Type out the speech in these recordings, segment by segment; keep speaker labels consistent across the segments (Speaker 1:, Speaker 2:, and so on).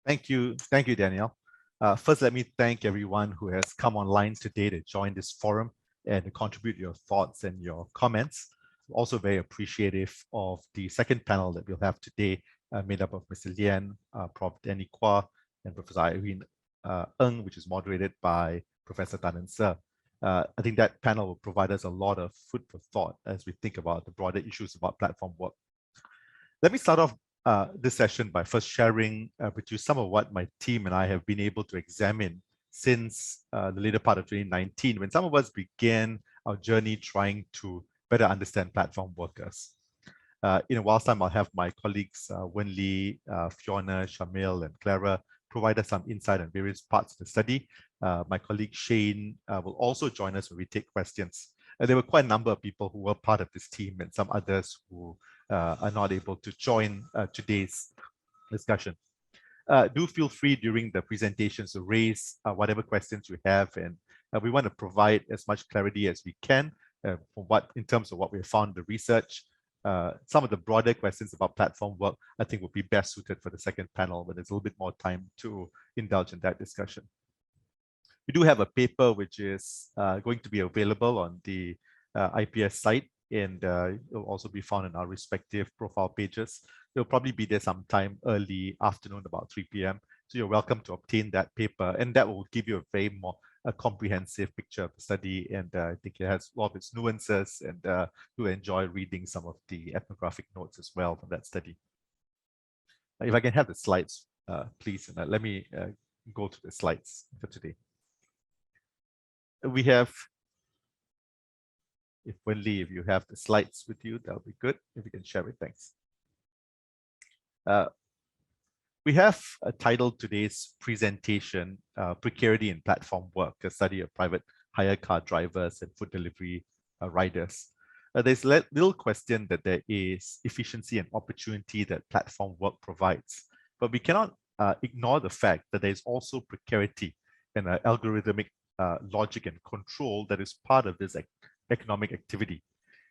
Speaker 1: Thank you, Daniel. First, let me thank everyone who has come online today to join this forum and to contribute your thoughts and your comments. I'm also very appreciative of the second panel that we'll have today, made up of Mr. Lian, Prof. Danny Kwa, and Professor Irene Ng, which is moderated by Professor Tan and Sir. I think that panel will provide us a lot of food for thought as we think about the broader issues about platform work. Let me start off this session by first sharing with you some of what my team and I have been able to examine since the later part of 2019, when some of us began our journey trying to better understand platform workers. In a while's time, I'll have my colleagues Wen Li, Fiona, Shamil, and Clara provide us some insight on various parts of the study. My colleague Shane will also join us when we take questions. There were quite a number of people who were part of this team and some others who are not able to join today's discussion. Do feel free during the presentations to raise whatever questions you have, and we want to provide as much clarity as we can in terms of what we found in the research. Some of the broader questions about platform work, I think, would be best suited for the second panel, when there's a little bit more time to indulge in that discussion. We do have a paper which is going to be available on the IPS site, and it will also be found in our respective profile pages. It'll probably be there sometime early afternoon, about 3 p.m. So you're welcome to obtain that paper, and that will give you a very more comprehensive picture of the study. And I think it has a lot of its nuances, and you'll enjoy reading some of the ethnographic notes as well from that study. If I can have the slides, please, and let me go to the slides for today. We have, if you have the slides with you, that would be good. If you can share it, thanks. We have titled today's presentation, Precarity in Platform Work, a study of private hire car drivers and food delivery riders. There's little question that there is efficiency and opportunity that platform work provides, but we cannot ignore the fact that there's also precarity and algorithmic logic and control that is part of this economic activity.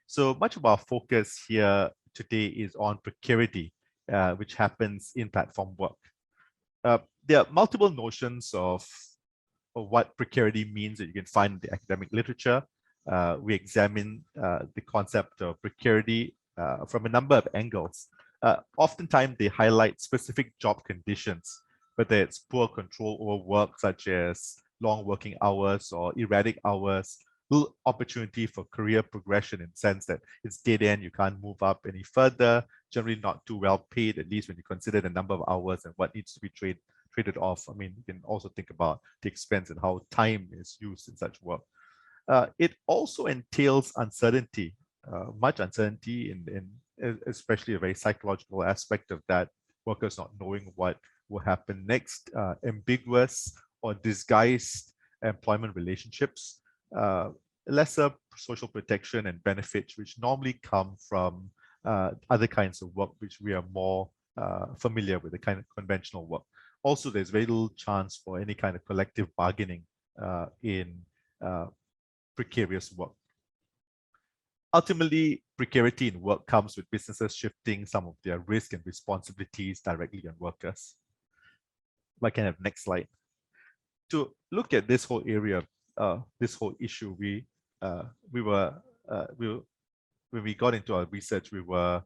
Speaker 1: So much of our focus here today is on precarity, which happens in platform work. There are multiple notions of what precarity means that you can find in the academic literature. We examine the concept of precarity from a number of angles. Oftentimes, they highlight specific job conditions, whether it's poor control over work, such as long working hours or erratic hours, little opportunity for career progression in the sense that it's dead end, you can't move up any further, generally not too well paid, at least when you consider the number of hours and what needs to be traded off. I mean, you can also think about the expense and how time is used in such work. It also entails uncertainty, much uncertainty, in especially a very psychological aspect of that, workers not knowing what will happen next, ambiguous or disguised employment relationships, lesser social protection and benefits, which normally come from other kinds of work, which we are more familiar with, the kind of conventional work. Also, there's very little chance for any kind of collective bargaining in precarious work. Ultimately, precarity in work comes with businesses shifting some of their risk and responsibilities directly on workers. If I can have next slide. To look at this whole area, this whole issue, when we got into our research, we were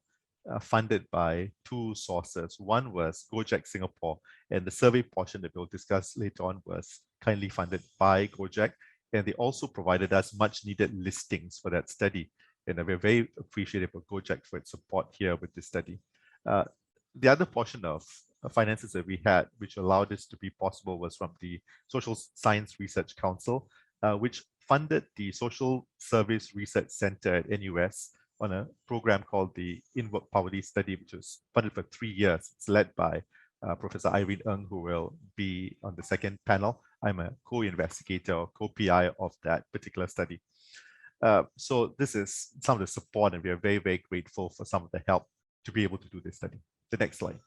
Speaker 1: funded by two sources. One was Gojek Singapore, and the survey portion that we'll discuss later on was kindly funded by Gojek, and they also provided us much needed listings for that study. And we're very appreciative of Gojek for its support here with this study. The other portion of finances that we had, which allowed this to be possible, was from the Social Science Research Council, which funded the Social Service Research Center at NUS on a program called the In-Work Poverty Study, which was funded for 3 years. It's led by Professor Irene Ng, who will be on the second panel. I'm a co-investigator or co-PI of that particular study. So this is some of the support, and we are very, very grateful for some of the help to be able to do this study. The next slide.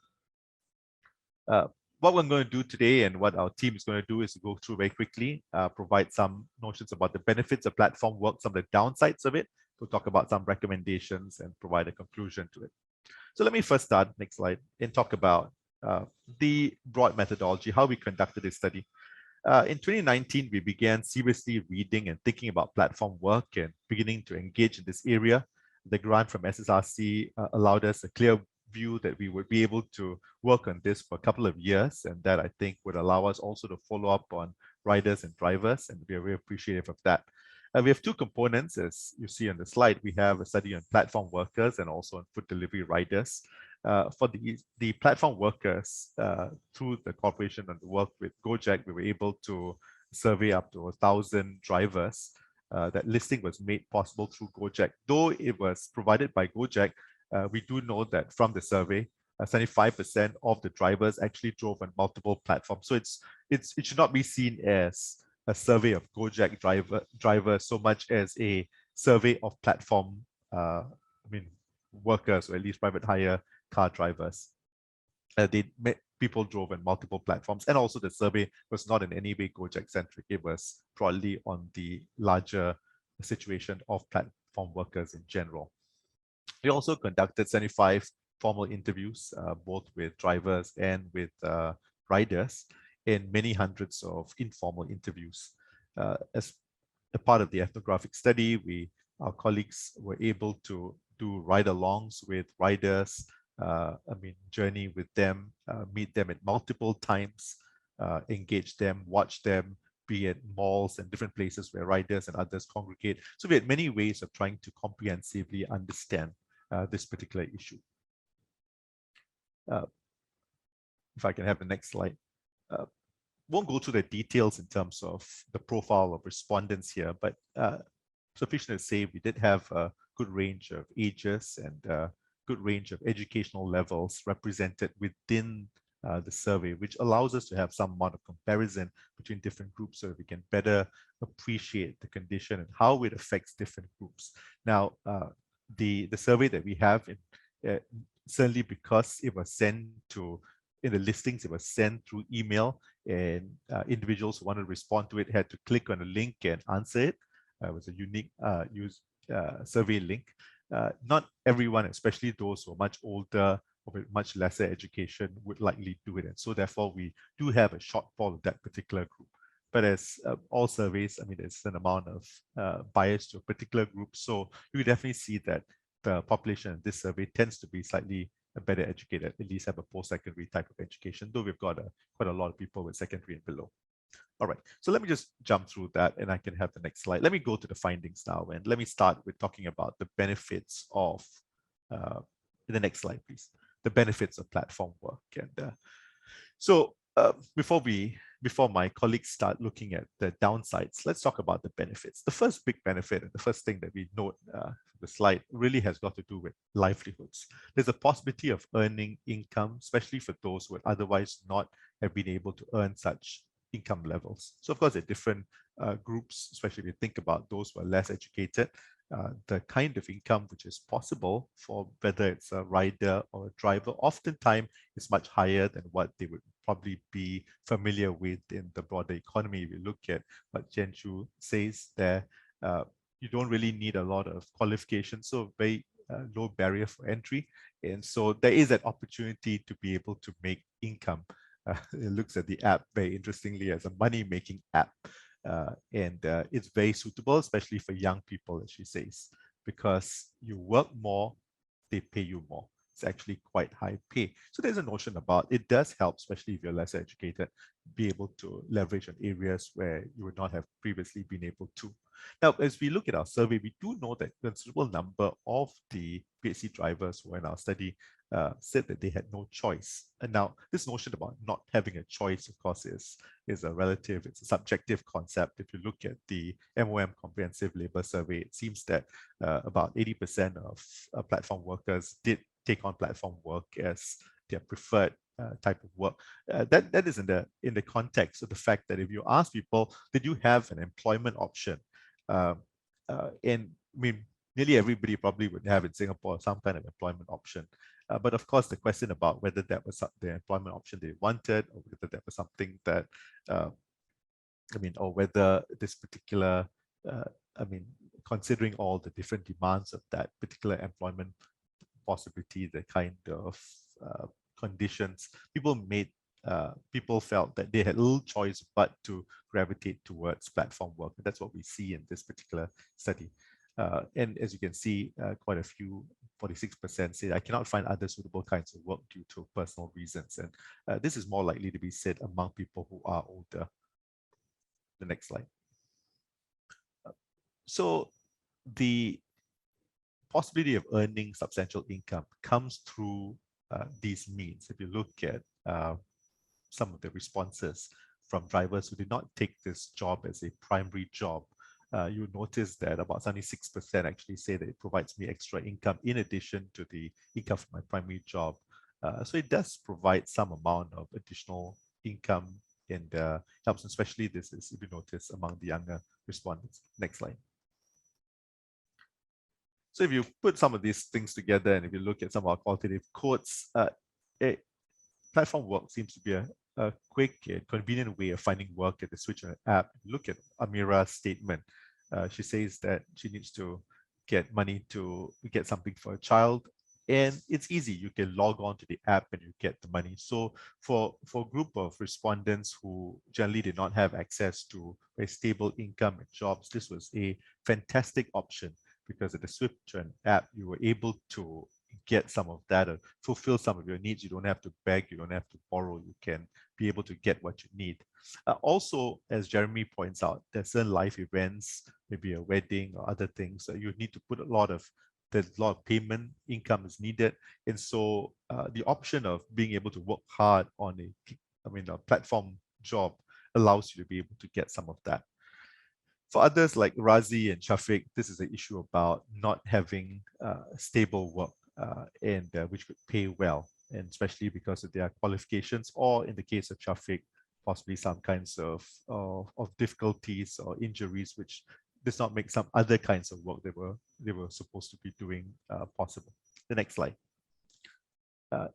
Speaker 1: What we're going to do today and what our team is going to do is to go through very quickly, provide some notions about the benefits of platform work, some of the downsides of it. We'll talk about some recommendations and provide a conclusion to it. So let me first start, next slide, and talk about The broad methodology, how we conducted this study. In 2019, we began seriously reading and thinking about platform work and beginning to engage in this area. The grant from SSRC allowed us a clear view that we would be able to work on this for a couple of years, and that I think would allow us also to follow up on riders and drivers, and we are very appreciative of that. We have two components, as you see on the slide. We have a study on platform workers and also on food delivery riders. For the platform workers, through the cooperation and the work with Gojek, we were able to survey up to 1,000 drivers. That listing was made possible through Gojek. Though it was provided by Gojek, we do know that from the survey, 75% of the drivers actually drove on multiple platforms. So it should not be seen as a survey of Gojek drivers so much as a survey of platform, workers, or at least private hire car drivers. People drove on multiple platforms, and also the survey was not in any way Gojek centric. It was broadly on the larger situation of platform workers in general. We also conducted 75 formal interviews, both with drivers and with riders, and many hundreds of informal interviews. As a part of the ethnographic study, our colleagues were able to do ride-alongs with riders, journey with them, meet them at multiple times, engage them, watch them, be at malls and different places where riders and others congregate. So we had many ways of trying to comprehensively understand this particular issue. If I can have the next slide. Won't go through the details in terms of the profile of respondents here, but sufficient to say we did have a good range of ages and a good range of educational levels represented within the survey, which allows us to have some amount of comparison between different groups so we can better appreciate the condition and how it affects different groups. Now, the survey that we have, certainly because it was sent to, in the listings, it was sent through email, and individuals who wanted to respond to it had to click on a link and answer it. It was a unique survey link. Not everyone, especially those who are much older or with much lesser education, would likely do it. And so therefore, we do have a shortfall of that particular group. But as all surveys, there's an amount of bias to a particular group. So you definitely see that the population in this survey tends to be slightly better educated, at least have a post-secondary type of education, though we've got quite a lot of people with secondary and below. All right, so let me just jump through that and I can have the next slide. Let me go to the findings now, and let me start with talking about the benefits of, in the next slide, please, the benefits of platform work. And before my colleagues start looking at the downsides, let's talk about the benefits. The first big benefit, and the first thing that we note the slide, really has got to do with livelihoods. There's a possibility of earning income, especially for those who would otherwise not have been able to earn such income levels. So of course, there are different groups, especially if you think about those who are less educated. The kind of income which is possible for whether it's a rider or a driver oftentimes is much higher than what they would probably be familiar with in the broader economy. If you look at what Jen Chu says there, you don't really need a lot of qualifications, so very low barrier for entry. And so there is that opportunity to be able to make income. It looks at the app very interestingly as a money-making app. And it's very suitable, especially for young people, as she says, because you work more, they pay you more. It's actually quite high pay. So there's a notion about it does help, especially if you're less educated, be able to leverage on areas where you would not have previously been able to. Now, as we look at our survey, we do know that a considerable number of the PhD drivers who are in our study said that they had no choice. And now this notion about not having a choice, of course, is a relative, it's a subjective concept. If you look at the MOM Comprehensive Labor Survey, it seems that about 80% of platform workers did take on platform work as their preferred type of work. That is in the context of the fact that if you ask people, did you have an employment option? Nearly everybody probably would have in Singapore some kind of employment option. But of course, the question about whether that was the employment option they wanted, or whether that was something that, or whether this particular, considering all the different demands of that particular employment possibility, the kind of conditions, people felt that they had little choice but to gravitate towards platform work. And that's what we see in this particular study. And as you can see, quite a few, 46% say, I cannot find other suitable kinds of work due to personal reasons. And this is more likely to be said among people who are older. The next slide. So the possibility of earning substantial income comes through these means. If you look at some of the responses from drivers who did not take this job as a primary job, you notice that about 76% actually say that it provides me extra income in addition to the income from my primary job. So it does provide some amount of additional income and helps, especially this is, if you notice, among the younger respondents. Next slide. So if you put some of these things together and if you look at some of our qualitative quotes, platform work seems to be a quick and convenient way of finding work at the Switch on an app. Look at Amira's statement. She says that she needs to get money to get something for a child. And it's easy. You can log on to the app and you get the money. So for a group of respondents who generally did not have access to a stable income and jobs, this was a fantastic option because at the Switch on app, you were able to get some of that, fulfill some of your needs. You don't have to beg, you don't have to borrow, you can be able to get what you need. Also, as Jeremy points out, there's certain life events, maybe a wedding or other things, you need to put a lot of payment income is needed. And so the option of being able to work hard on a platform job allows you to be able to get some of that. For others like Razi and Shafiq, this is an issue about not having stable work and which could pay well, and especially because of their qualifications, or in the case of Shafiq, possibly some kinds of difficulties or injuries, which does not make some other kinds of work they were supposed to be doing possible. The next slide.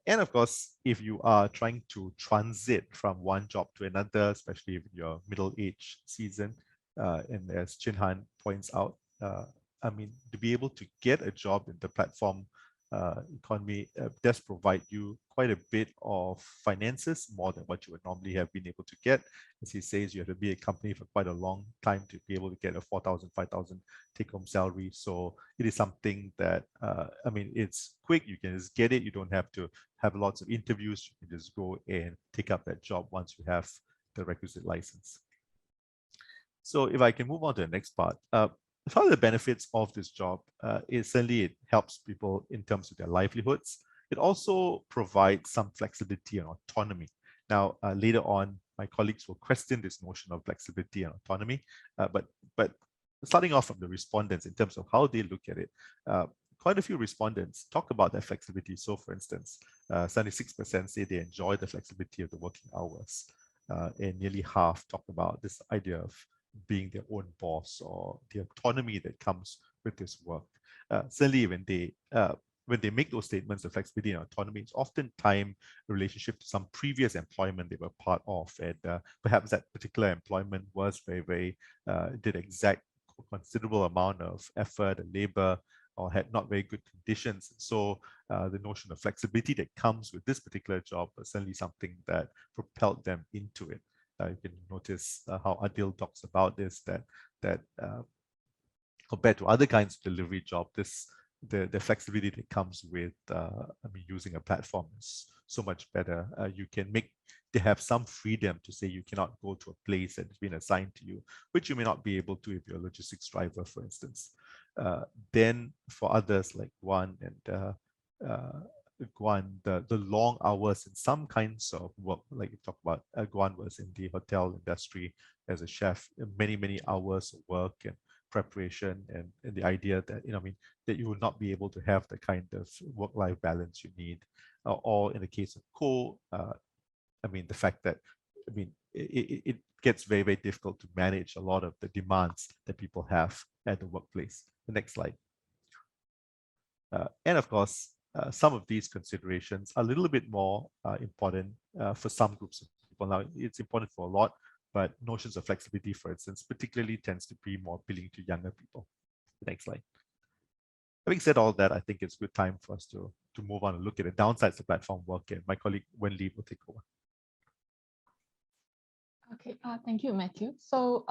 Speaker 1: And of course, if you are trying to transit from one job to another, especially in your middle age season, and as Chin Han points out, to be able to get a job in the platform economy does provide you quite a bit of finances, more than what you would normally have been able to get. As he says, you have to be a company for quite a long time to be able to get a 4,000, 5,000 take-home salary. So it is something that, it's quick. You can just get it. You don't have to have lots of interviews. You can just go and take up that job once you have the requisite license. So if I can move on to the next part, one of the benefits of this job is certainly it helps people in terms of their livelihoods. It also provides some flexibility and autonomy. Now, later on, my colleagues will question this notion of flexibility and autonomy, but starting off from the respondents in terms of how they look at it, quite a few respondents talk about their flexibility. So for instance, 76% say they enjoy the flexibility of the working hours, and nearly half talk about this idea of being their own boss or the autonomy that comes with this work. Certainly when they make those statements of flexibility and autonomy, it's often timed in relationship to some previous employment they were part of. And perhaps that particular employment was did exact considerable amount of effort and labor, or had not very good conditions. So the notion of flexibility that comes with this particular job was certainly something that propelled them into it. You can notice how Adil talks about this, that compared to other kinds of delivery job, the flexibility that comes with using a platform is so much better. They have some freedom to say you cannot go to a place that has been assigned to you, which you may not be able to if you're a logistics driver, for instance. Then for others like Guan and the long hours in some kinds of work, like you talk about, Guan was in the hotel industry as a chef, many hours of work and preparation, and the idea that that you will not be able to have the kind of work-life balance you need, or in the case of Ko, the fact that it gets very difficult to manage a lot of the demands that people have at the workplace. The next slide. And of course, some of these considerations are a little bit more important for some groups of people. Now, it's important for a lot, but notions of flexibility, for instance, particularly tends to be more appealing to younger people. The next slide. Having said all that, I think it's a good time for us to to move on and look at the downsides of platform work. And my colleague Wenli will take over.
Speaker 2: Okay, thank you, Matthew. So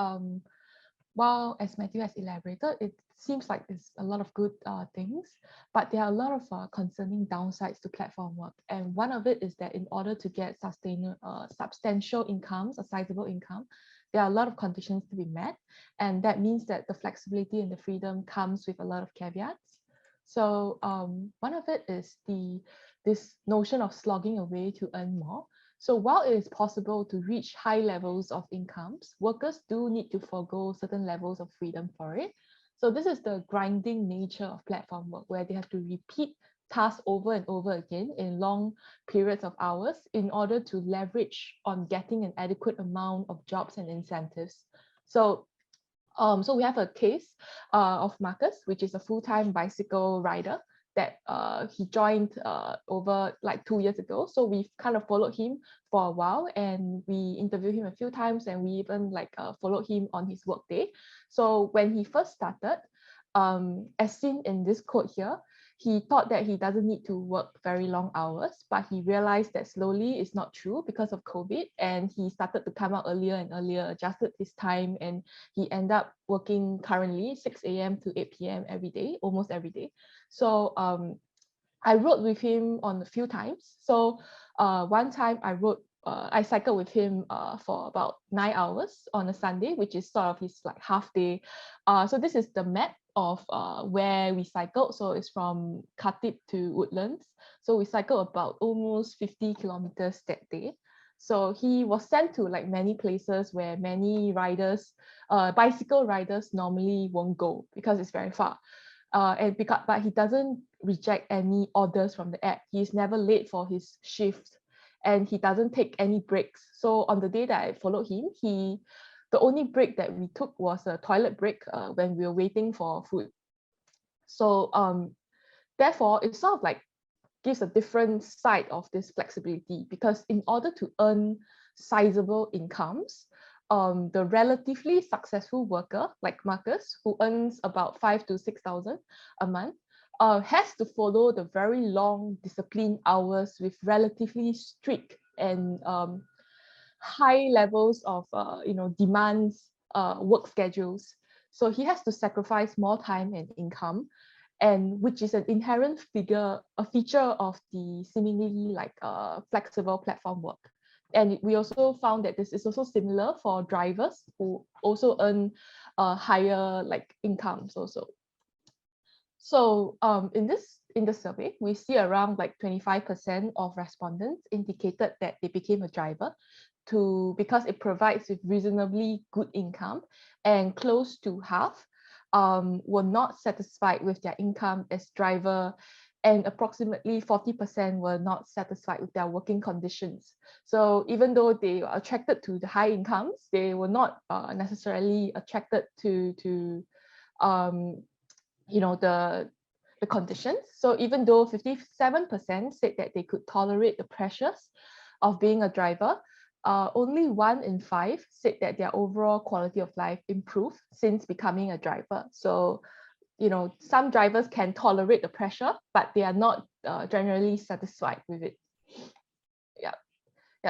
Speaker 2: while, as Matthew has elaborated, it seems like there's a lot of good things, but there are a lot of concerning downsides to platform work. And one of it is that in order to get substantial incomes, a sizable income, there are a lot of conditions to be met. And that means that the flexibility and the freedom comes with a lot of caveats. So one of it is this notion of slogging away to earn more. So while it is possible to reach high levels of incomes, workers do need to forego certain levels of freedom for it. So this is the grinding nature of platform work, where they have to repeat tasks over and over again in long periods of hours in order to leverage on getting an adequate amount of jobs and incentives. So we have a case of Marcus, which is a full-time bicycle rider that he joined over like 2 years ago. So we've kind of followed him for a while, and we interviewed him a few times, and we even followed him on his work day. So when he first started, as seen in this quote here, he thought that he doesn't need to work very long hours, but he realized that slowly it's not true because of COVID, and he started to come out earlier and earlier, adjusted his time, and he ended up working currently 6 a.m. to 8 p.m. every day, almost every day. So I rode with him on a few times. So one time I cycled with him for about 9 hours on a Sunday, which is sort of his like half day. So this is the map of where we cycled. So it's from Khatib to Woodlands. So we cycled about almost 50 kilometers that day. So he was sent to like many places where many riders, bicycle riders normally won't go because it's very far. But he doesn't reject any orders from the app. He's never late for his shift, and he doesn't take any breaks. So on the day that I followed him, the only break that we took was a toilet break when we were waiting for food. So therefore, it sort of like gives a different side of this flexibility, because in order to earn sizable incomes, the relatively successful worker like Marcus, who earns about 5,000 to 6,000 a month, has to follow the very long disciplined hours with relatively strict and high levels of demands work schedules. So he has to sacrifice more time and income, and which is an inherent feature of the seemingly like flexible platform work. And we also found that this is also similar for drivers who also earn higher like incomes also. So in the survey, we see around like 25% of respondents indicated that they became a driver because it provides with reasonably good income, and close to half were not satisfied with their income as driver, and approximately 40% were not satisfied with their working conditions. So even though they were attracted to the high incomes, they were not necessarily attracted to the conditions. So even though 57% said that they could tolerate the pressures of being a driver, only 1 in 5 said that their overall quality of life improved since becoming a driver. So some drivers can tolerate the pressure, but they are not generally satisfied with it. Yeah,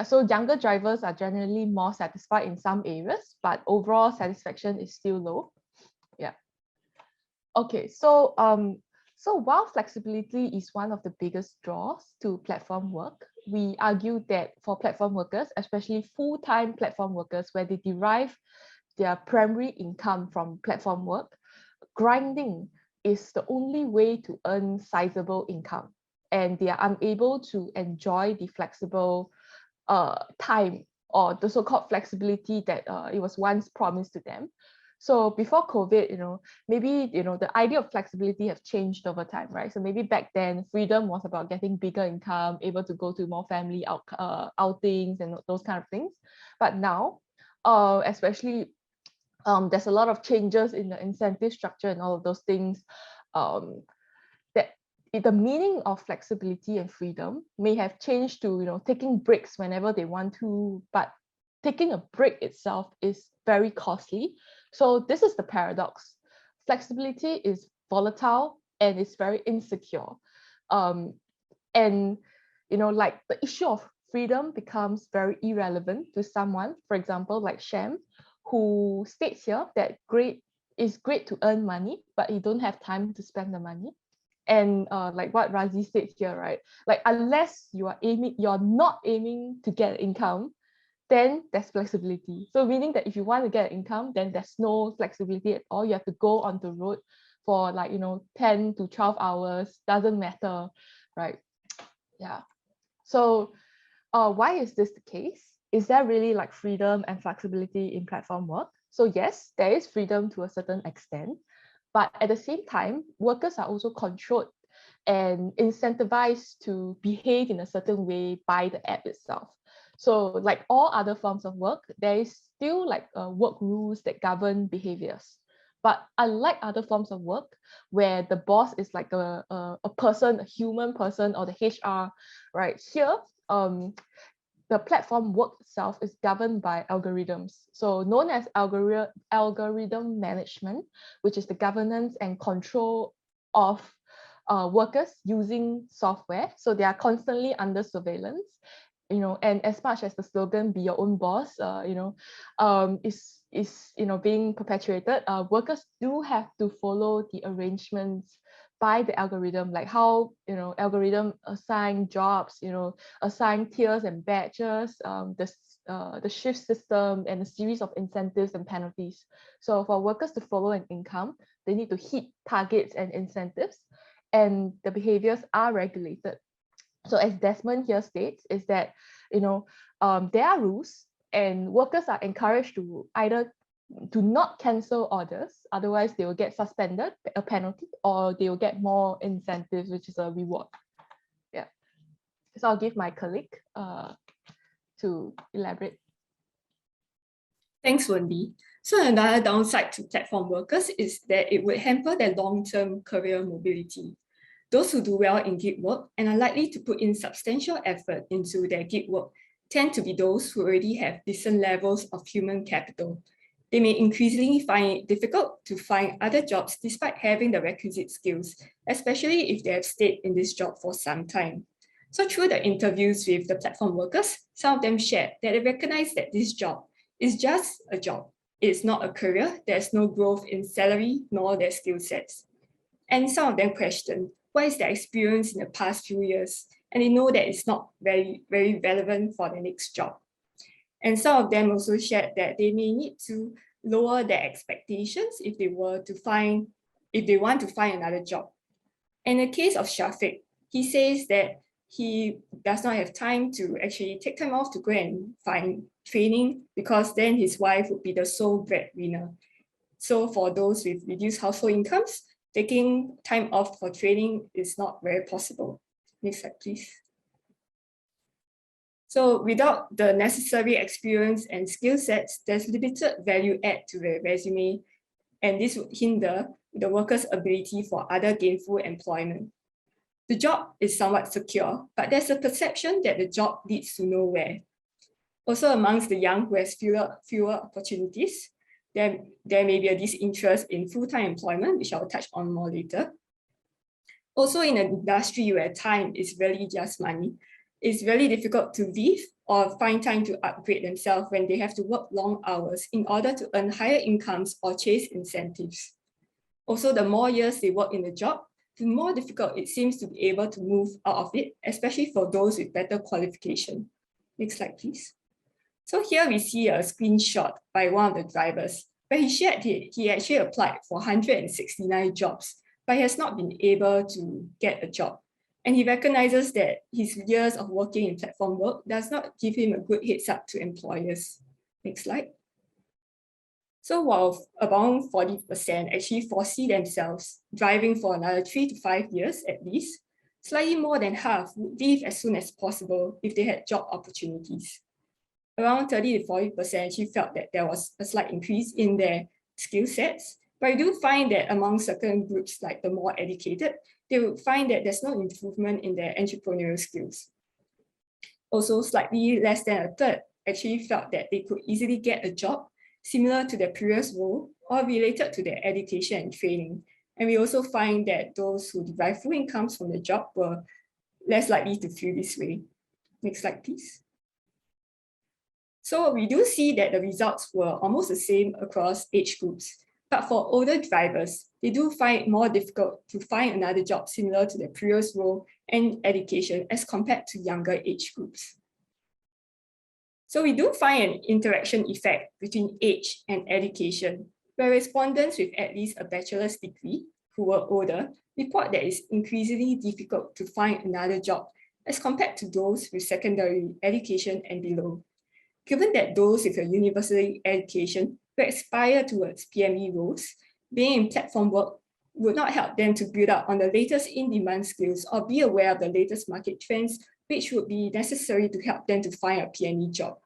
Speaker 2: so younger drivers are generally more satisfied in some areas, but overall satisfaction is still low. Yeah. Okay, so while flexibility is one of the biggest draws to platform work, we argue that for platform workers, especially full-time platform workers, where they derive their primary income from platform work, grinding is the only way to earn sizable income, and they are unable to enjoy the flexible time, or the so-called flexibility that it was once promised to them. So before COVID, maybe the idea of flexibility have changed over time, right? So maybe back then freedom was about getting bigger income, able to go to more family outings and those kind of things. But now, especially there's a lot of changes in the incentive structure and all of those things, that the meaning of flexibility and freedom may have changed to taking breaks whenever they want to, but taking a break itself is very costly. So this is the paradox. Flexibility is volatile and it's very insecure. And, like the issue of freedom becomes very irrelevant to someone, for example, like Shem, who states here that it's great to earn money, but you don't have time to spend the money. And like what Razi said here, right? Like unless you're not aiming to get income, then there's flexibility. So meaning that if you want to get income, then there's no flexibility at all. You have to go on the road for like 10 to 12 hours, doesn't matter, right? Yeah. So why is this the case? Is there really like freedom and flexibility in platform work? So yes, there is freedom to a certain extent, but at the same time, workers are also controlled and incentivized to behave in a certain way by the app itself. So like all other forms of work, there is still like work rules that govern behaviors. But unlike other forms of work, where the boss is like a person, a human person, or the HR, right? Here, the platform work itself is governed by algorithms. So known as algorithm management, which is the governance and control of workers using software. So they are constantly under surveillance, and as much as the slogan "Be your own boss," is being perpetuated, workers do have to follow the arrangements by the algorithm, like how algorithm assign jobs, assign tiers and badges, the shift system, and a series of incentives and penalties. So for workers to follow an income, they need to hit targets and incentives, and the behaviors are regulated. So as Desmond here states, is that there are rules, and workers are encouraged to either to not cancel orders, otherwise they will get suspended, a penalty, or they will get more incentives, which is a reward. Yeah. So I'll give my colleague to elaborate.
Speaker 3: Thanks, Wendy. So another downside to platform workers is that it would hamper their long-term career mobility. Those who do well in gig work and are likely to put in substantial effort into their gig work tend to be those who already have decent levels of human capital. They may increasingly find it difficult to find other jobs despite having the requisite skills, especially if they have stayed in this job for some time. So through the interviews with the platform workers, some of them shared that they recognize that this job is just a job. It's not a career. There's no growth in salary nor their skill sets. And some of them questioned what is their experience in the past few years, and they know that it's not very, very relevant for the next job. And some of them also shared that they may need to lower their expectations if they want to find another job. In the case of Shafiq, he says that he does not have time to actually take time off to go and find training, because then his wife would be the sole breadwinner. So for those with reduced household incomes, taking time off for training is not very possible. Next slide, please. So without the necessary experience and skill sets, there's limited value add to the resume, and this would hinder the worker's ability for other gainful employment. The job is somewhat secure, but there's a perception that the job leads to nowhere. Also amongst the young who has fewer opportunities, there may be a disinterest in full-time employment, which I'll touch on more later. Also in an industry where time is really just money, it's really difficult to leave or find time to upgrade themselves when they have to work long hours in order to earn higher incomes or chase incentives. Also, the more years they work in the job, the more difficult it seems to be able to move out of it, especially for those with better qualification. Next slide, please. So here we see a screenshot by one of the drivers, where he shared he actually applied for 169 jobs, but he has not been able to get a job. And he recognizes that his years of working in platform work does not give him a good heads up to employers. Next slide. So while about 40% actually foresee themselves driving for another 3 to 5 years at least, slightly more than half would leave as soon as possible if they had job opportunities. Around 30 to 40% actually felt that there was a slight increase in their skill sets, but I do find that among certain groups, like the more educated, they would find that there's no improvement in their entrepreneurial skills. Also, slightly less than a third actually felt that they could easily get a job similar to their previous role or related to their education and training. And we also find that those who derive full incomes from the job were less likely to feel this way. Next slide, please. So we do see that the results were almost the same across age groups. But for older drivers, they do find it more difficult to find another job similar to their previous role and education as compared to younger age groups. So we do find an interaction effect between age and education, where respondents with at least a bachelor's degree who were older report that it's increasingly difficult to find another job as compared to those with secondary education and below. Given that those with a university education will aspire towards PME roles, being in platform work would not help them to build up on the latest in-demand skills or be aware of the latest market trends, which would be necessary to help them to find a PME job.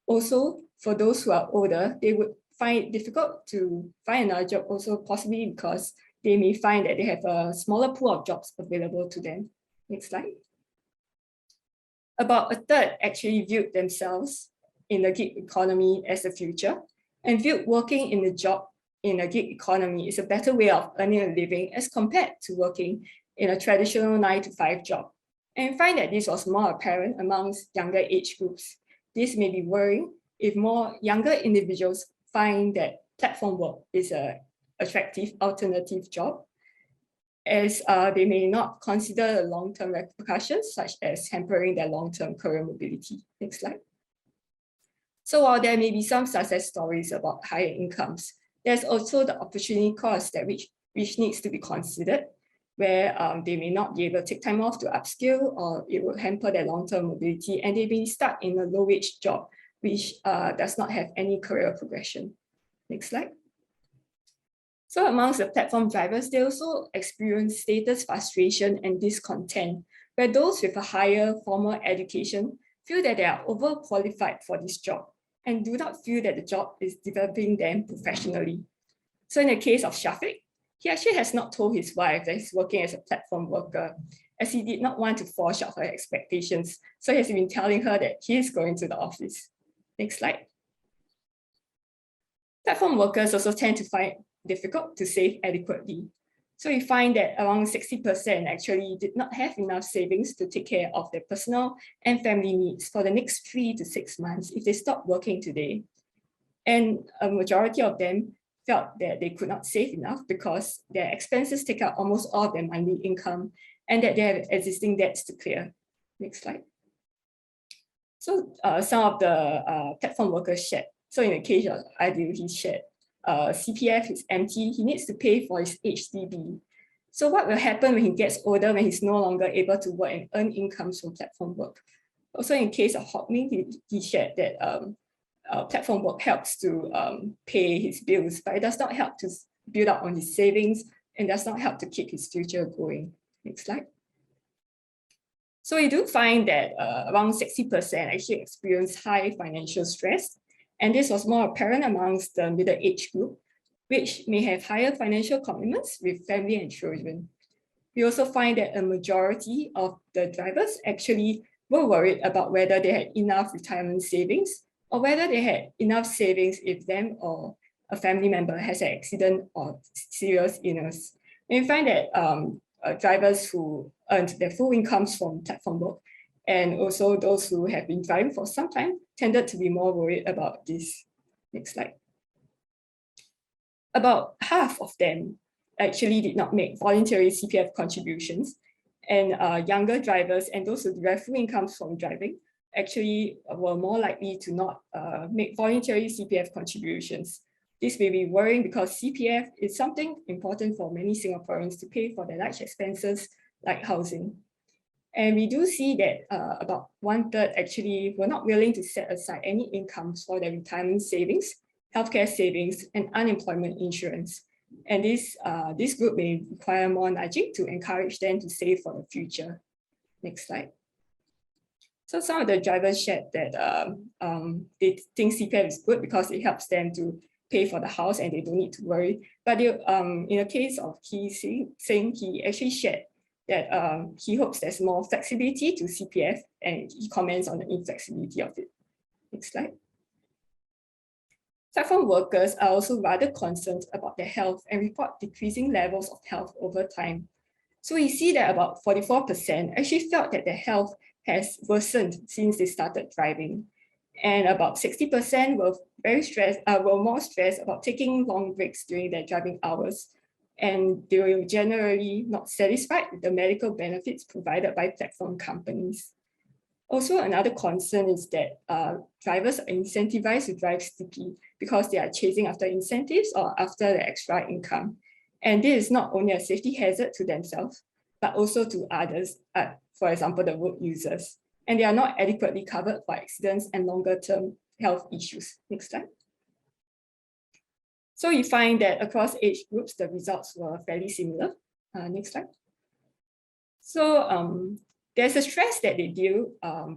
Speaker 3: Also, for those who are older, they would find it difficult to find another job, also possibly because they may find that they have a smaller pool of jobs available to them. Next slide. About a third actually viewed themselves in the gig economy as the future, and viewed working in a job in a gig economy is a better way of earning a living as compared to working in a traditional 9-to-5 job, and find that this was more apparent amongst younger age groups. This may be worrying if more younger individuals find that platform work is an attractive alternative job, as they may not consider the long-term repercussions, such as hampering their long-term career mobility. Next slide. So while there may be some success stories about higher incomes, there's also the opportunity cost that which needs to be considered, where they may not be able to take time off to upskill, or it will hamper their long-term mobility, and they may be stuck in a low-wage job, which does not have any career progression. Next slide. So amongst the platform drivers, they also experience status frustration and discontent, where those with a higher formal education feel that they are overqualified for this job and do not feel that the job is developing them professionally. So in the case of Shafiq, he actually has not told his wife that he's working as a platform worker, as he did not want to fall short of her expectations. So he has been telling her that he is going to the office. Next slide. Platform workers also tend to find it difficult to save adequately. So we find that around 60% actually did not have enough savings to take care of their personal and family needs for the next 3 to 6 months if they stop working today. And a majority of them felt that they could not save enough because their expenses take up almost all of their monthly income and that they have existing debts to clear. Next slide. So some of the platform workers shared. So in the case of Ideal, he shared CPF is empty, he needs to pay for his HDB. So what will happen when he gets older, when he's no longer able to work and earn incomes from platform work? Also in case of Hokming, he shared that platform work helps to pay his bills, but it does not help to build up on his savings and does not help to keep his future going. Next slide. So we do find that around 60% actually experience high financial stress. And this was more apparent amongst the middle age group, which may have higher financial commitments with family and children. We also find that a majority of the drivers actually were worried about whether they had enough retirement savings or whether they had enough savings if them or a family member has an accident or serious illness. And we find that drivers who earned their full incomes from platform work and also those who have been driving for some time tended to be more worried about this. Next slide. About half of them actually did not make voluntary CPF contributions, and younger drivers and those who derive full incomes from driving actually were more likely to not make voluntary CPF contributions. This may be worrying because CPF is something important for many Singaporeans to pay for their large expenses like housing. And we do see that about 1/3 actually were not willing to set aside any incomes for their retirement savings, healthcare savings, and unemployment insurance. And this group may require more nudging to encourage them to save for the future. Next slide. So some of the drivers shared that they think CPF is good because it helps them to pay for the house and they don't need to worry. But they, in the case of saying he actually shared that he hopes there's more flexibility to CPF, and he comments on the inflexibility of it. Next slide. Platform workers are also rather concerned about their health and report decreasing levels of health over time. So we see that about 44% actually felt that their health has worsened since they started driving. And about 60% were more stressed about taking long breaks during their driving hours. And they were generally not satisfied with the medical benefits provided by platform companies. Also, another concern is that drivers are incentivized to drive sticky because they are chasing after incentives or after the extra income. And this is not only a safety hazard to themselves, but also to others, for example, the road users. And they are not adequately covered for accidents and longer-term health issues. Next slide. So you find that across age groups, the results were fairly similar. Next slide. So there's a stress that they deal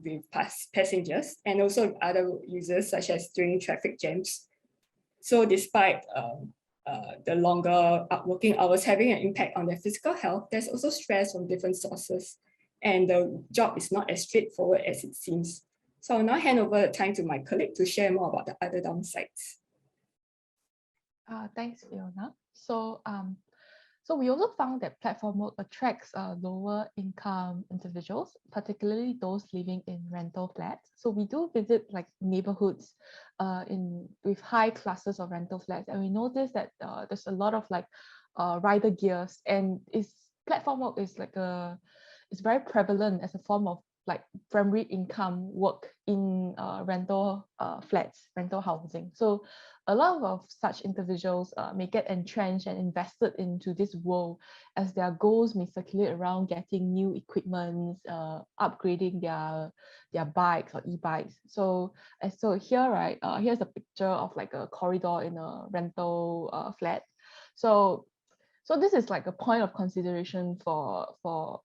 Speaker 3: with passengers and also other users, such as during traffic jams. So despite the longer working hours having an impact on their physical health, there's also stress from different sources. And the job is not as straightforward as it seems. So I'll now hand over the time to my colleague to share more about the other downsides.
Speaker 2: Thanks, Fiona. So we also found that platform work attracts lower income individuals, particularly those living in rental flats. So we do visit like neighborhoods with high classes of rental flats, and we notice that there's a lot of like rider gears, and platform work is it's very prevalent as a form of like primary income work in rental flats, rental housing. So a lot of such individuals may get entrenched and invested into this world, as their goals may circulate around getting new equipment, upgrading their bikes or e-bikes. So here, right, here's a picture of like a corridor in a rental flat. So this is like a point of consideration for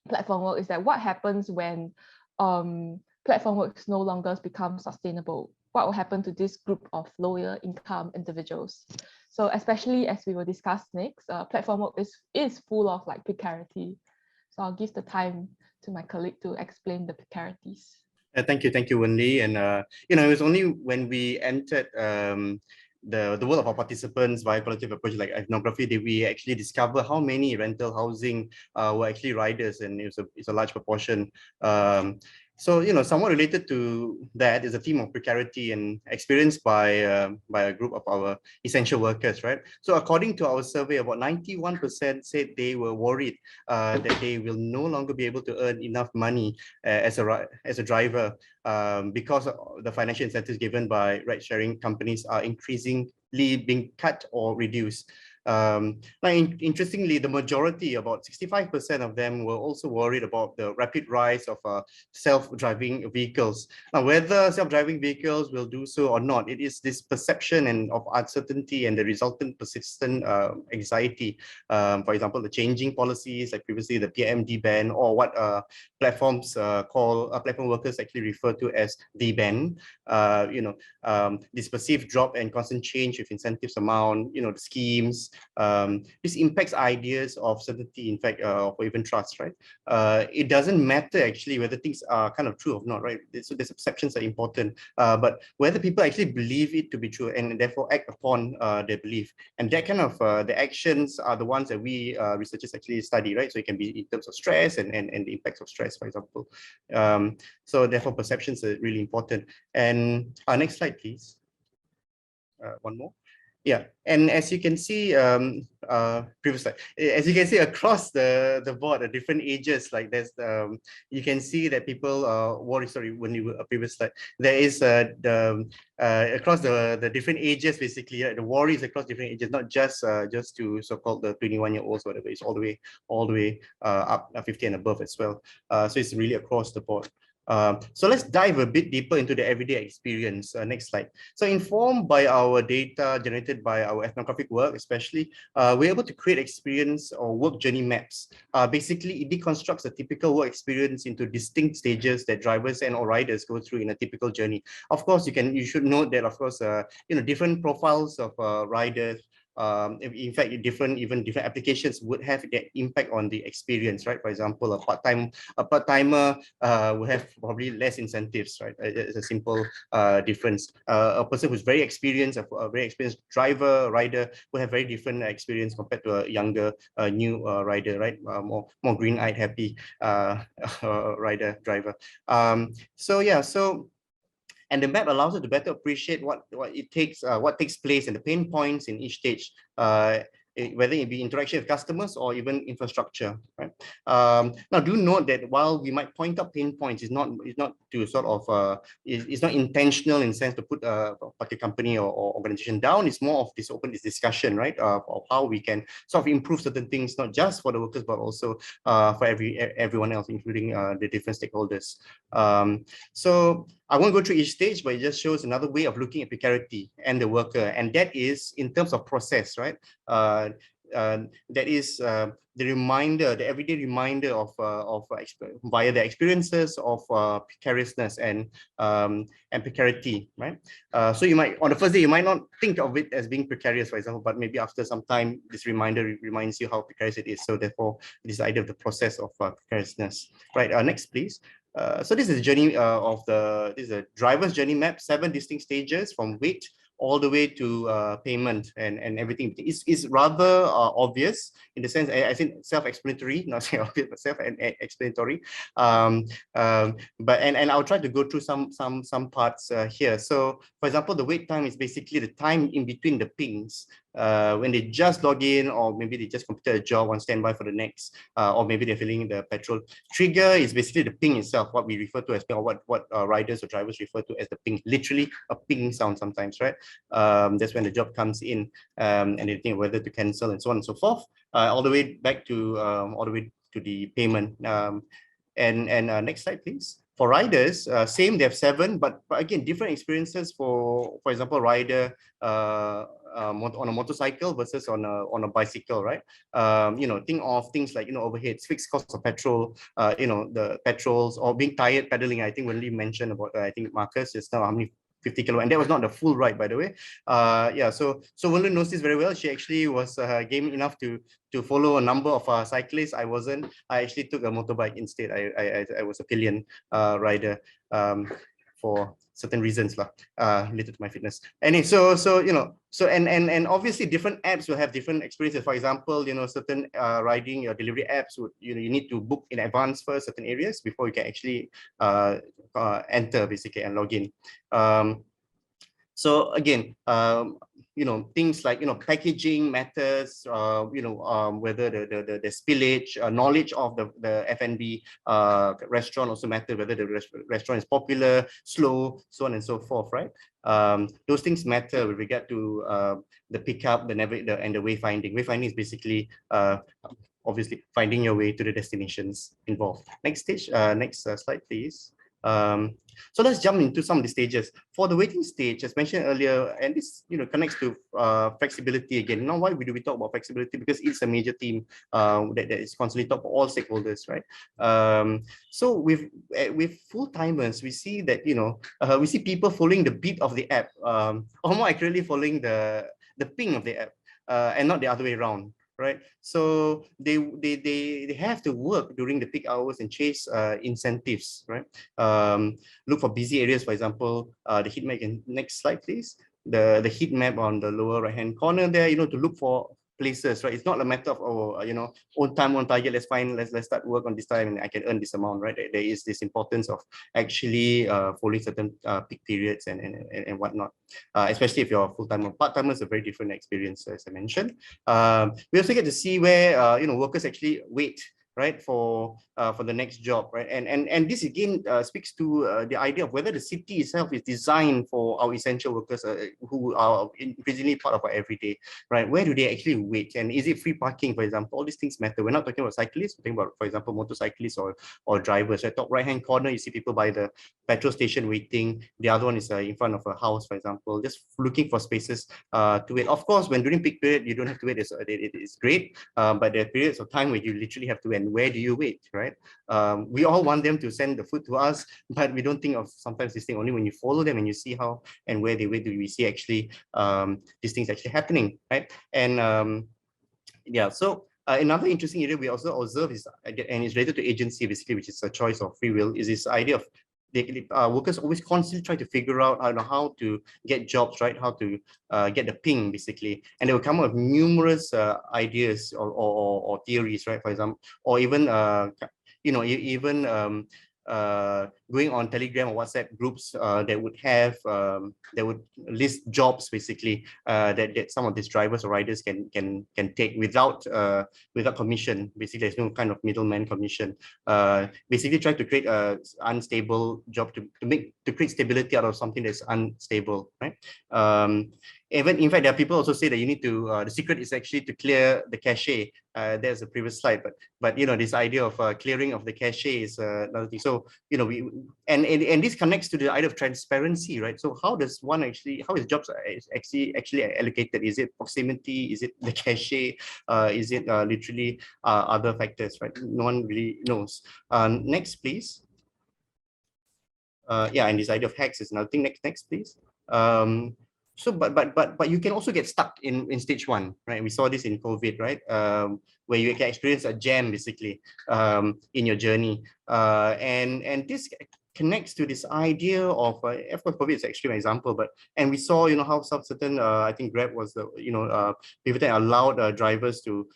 Speaker 2: platform work, is that what happens when platform work no longer becomes sustainable? What will happen to this group of lower income individuals? So especially as we will discuss next, platform work is full of like precarity. So I'll give the time to my colleague to explain the precarities.
Speaker 4: Thank you, Wenli. And it was only when we entered the world of our participants via collaborative approach like ethnography did we actually discover how many rental housing were actually riders, and it's a large proportion. So, somewhat related to that is a theme of precarity and experienced by a group of our essential workers, right? So according to our survey, about 91% said they were worried that they will no longer be able to earn enough money as a driver because the financial incentives given by ride-sharing companies are increasingly being cut or reduced. Interestingly, the majority, about 65% of them, were also worried about the rapid rise of self-driving vehicles. Now, whether self-driving vehicles will do so or not, it is this perception of uncertainty and the resultant persistent anxiety. For example, the changing policies, like previously the PMD ban, or what platforms platform workers actually refer to as the ban. This perceived drop and constant change with incentives amount, the schemes. This impacts ideas of certainty, in fact, or even trust, right? It doesn't matter actually whether things are kind of true or not, right? So these perceptions are important, but whether people actually believe it to be true and therefore act upon their belief. And that kind of the actions are the ones that we researchers actually study, right? So it can be in terms of stress and the impacts of stress, for example. So therefore perceptions are really important. And next slide, please. One more. Yeah, and as you can see, previous slide, as you can see across the board at different ages, like there's you can see that people worry. Sorry, when you were previous slide, there is across the different ages, basically, the worries across different ages, not just to so-called the 21-year-olds, whatever. It's all the way up 50 and above as well. So it's really across the board. So let's dive a bit deeper into the everyday experience. Next slide. So informed by our data generated by our ethnographic work, especially, we're able to create experience or work journey maps. Basically, it deconstructs a typical work experience into distinct stages that drivers and or riders go through in a typical journey. Of course, you should note that, of course, different profiles of riders in fact, even different applications would have that impact on the experience, right? For example, a part-timer will have probably less incentives, right? It's a simple difference. A person who's very experienced, a very experienced rider will have very different experience compared to a younger, new rider, right? More green-eyed, happy driver. So yeah, and the map allows us to better appreciate what takes place and the pain points in each stage, whether it be interaction with customers or even infrastructure, right? Now, do note that while we might point out pain points, it's not to sort of it's not intentional in the sense to put a particular company or organization down. It's more of this discussion, right? Of how we can sort of improve certain things, not just for the workers but also for everyone else, including the different stakeholders. So I won't go through each stage, but it just shows another way of looking at precarity and the worker, and that is in terms of process, right? That is the reminder, the everyday reminder of via the experiences of precariousness and precarity, right? So you might, on the first day, you might not think of it as being precarious, for example, but maybe after some time, this reminder reminds you how precarious it is. So therefore, it is the idea of the process of precariousness, right? Next, please. So this is the journey this is a driver's journey map, 7 distinct stages from wait all the way to payment and everything. It's rather obvious in the sense, I think self-explanatory, not say obvious, but self-explanatory. But I'll try to go through some parts here. So for example, the wait time is basically the time in between the pings. When they just log in, or maybe they just completed a job on standby for the next, or maybe they're filling the petrol. Trigger is basically the ping itself, what we refer to as, or what riders or drivers refer to as the ping, literally a ping sound sometimes, right? That's when the job comes in, and they think whether to cancel and so on and so forth, all the way back to the payment. Next slide, please. For riders, same, they have 7, but again, different experiences for example, rider on a motorcycle versus on a bicycle, right? Think of things like, overheads, fixed costs of petrol, the petrols, or being tired pedaling. I think Wendy mentioned about, I think Marcus just now, how many 50 kilo, and that was not the full ride, by the way. Yeah, so Wendy knows this very well. She actually was game enough to follow a number of cyclists. I wasn't. I actually took a motorbike instead. I was a pillion rider for certain reasons related to my fitness. Anyway, so and obviously different apps will have different experiences. For example, certain riding or delivery apps would you need to book in advance for certain areas before you can actually enter basically and log in. So again, things like packaging matters, whether the spillage, knowledge of the F&B restaurant also matter, whether the restaurant is popular, slow, so on and so forth, right? Those things matter with regard to the pickup, and the wayfinding. Wayfinding is basically obviously finding your way to the destinations involved. Next stage, next slide, please. So let's jump into some of the stages. For the waiting stage, as mentioned earlier, and this connects to flexibility again. Now, why do we talk about flexibility? Because it's a major theme that is constantly talked for all stakeholders, right? So with full-timers, we see that we see people following the beat of the app, or more accurately, following the ping of the app, and not the other way around. Right, so they have to work during the peak hours and chase incentives. Right, look for busy areas. For example, the heat map. Next slide, please. The heat map on the lower right hand corner there. To look for places. Right, it's not a matter of own time, on target. Let's start work on this time and I can earn this amount. Right, there is this importance of actually following certain peak periods and whatnot. Especially if you're full-time or part-timer, it's a very different experience, as I mentioned. We also get to see where workers actually wait, right, for the next job, right, and this again speaks to the idea of whether the city itself is designed for our essential workers who are increasingly part of our everyday, right? Where do they actually wait, and is it free parking, for example? All these things matter. We're not talking about cyclists. We're talking about, for example, motorcyclists or drivers. Right, top right-hand corner, you see people by the petrol station waiting. The other one is in front of a house, for example, just looking for spaces to wait. Of course, when during peak period, you don't have to wait. It is great, but there are periods of time where you literally have to wait. and where do you wait, right? We all want them to send the food to us, but we don't think of sometimes this thing only when you follow them and you see how and where they wait do we see actually these things actually happening, right? And yeah, so another interesting area we also observe is, and it's related to agency basically, which is a choice of free will, is this idea of workers always constantly try to figure out how to get jobs, right? How to get the ping basically, and they will come up with numerous ideas or theories, right? For example, or even even going on Telegram or WhatsApp groups that would list jobs basically that some of these drivers or riders can take without commission. Basically, there's no kind of middleman commission. Basically, try to create a unstable job to create stability out of something that's unstable, right? Even in fact, there are people also say that you need to the secret is actually to clear the cache. There's a previous slide, but this idea of clearing of the cache is another thing. So and this connects to the idea of transparency, right? So how is jobs actually allocated? Is it proximity? Is it the cache? Is it literally other factors, right? No one really knows. Next, please. Yeah, and this idea of hacks is another thing. Next, please. So, but you can also get stuck in stage one, right? We saw this in COVID, right? Where you can experience a jam basically in your journey, and this connects to this idea of course, COVID is an extreme example, and we saw how some certain I think Grab was the people that allowed drivers to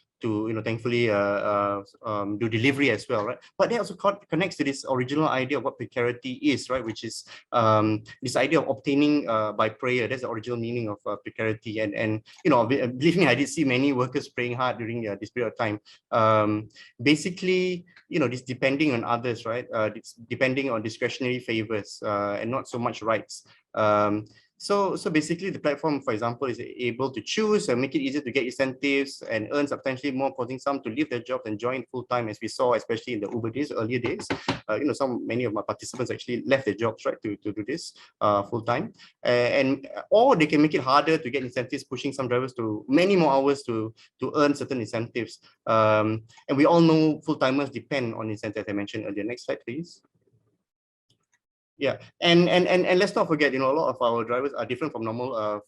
Speaker 4: thankfully do delivery as well, right? But that also connects to this original idea of what precarity is, right? Which is this idea of obtaining by prayer. That's the original meaning of precarity. And believe me, I did see many workers praying hard during this period of time. Basically, this depending on others, right? It's depending on discretionary favors and not so much rights. So basically the platform, for example, is able to choose and make it easier to get incentives and earn substantially more, causing some to leave their jobs and join full-time, as we saw, especially in the Uber days, earlier days. Many of my participants actually left their jobs, right, to do this full-time. Or they can make it harder to get incentives, pushing some drivers to many more hours to earn certain incentives. And we all know full-timers depend on incentives, I mentioned earlier. Next slide, please. Yeah, and let's not forget, a lot of our drivers are different from normal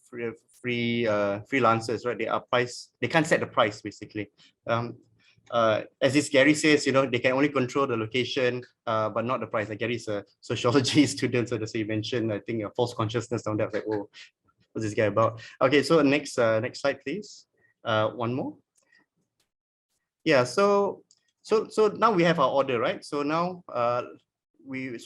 Speaker 4: freelancers, right? They can't set the price basically. As this Gary says, they can only control the location, but not the price. Like Gary's a sociology student, so he mentioned, I think, false consciousness on that. Like, oh, what's this guy about? Okay, so next slide, please. One more. Yeah, so now we have our order, right? So now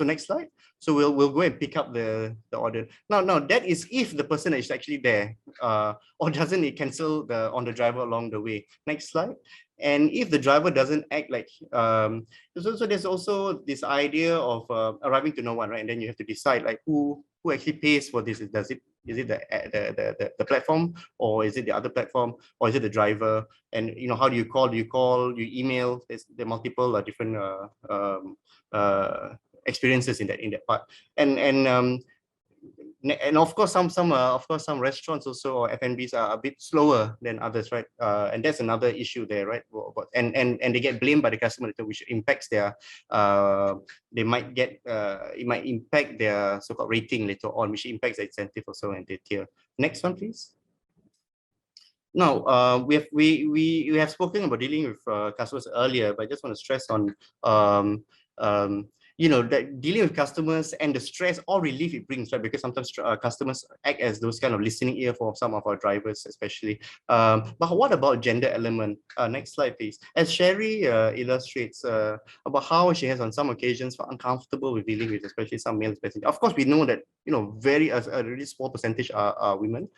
Speaker 4: next slide. So we'll go and pick up the order. Now that is if the person is actually there, or doesn't it cancel on the driver along the way. Next slide. And if the driver doesn't act like, so there's also this idea of arriving to no one, right? And then you have to decide like who actually pays for this. Is it the platform, or is it the other platform, or is it the driver? And how do you call? Do you call? You email? There are multiple different experiences in that part, and of course some restaurants also, or F&Bs, are a bit slower than others, right? And that's another issue there, right? And they get blamed by the customer, which impacts their it might impact their so-called rating later on, which impacts the incentive also and the tier. Next one, please. Now, we have spoken about dealing with customers earlier, but I just want to stress on that dealing with customers and the stress or relief it brings, right? Because sometimes customers act as those kind of listening ear for some of our drivers, especially. But what about gender element? Next slide, please. As Sherry illustrates about how she has on some occasions felt uncomfortable with dealing with, especially some male passengers. Of course, we know that a really small percentage are women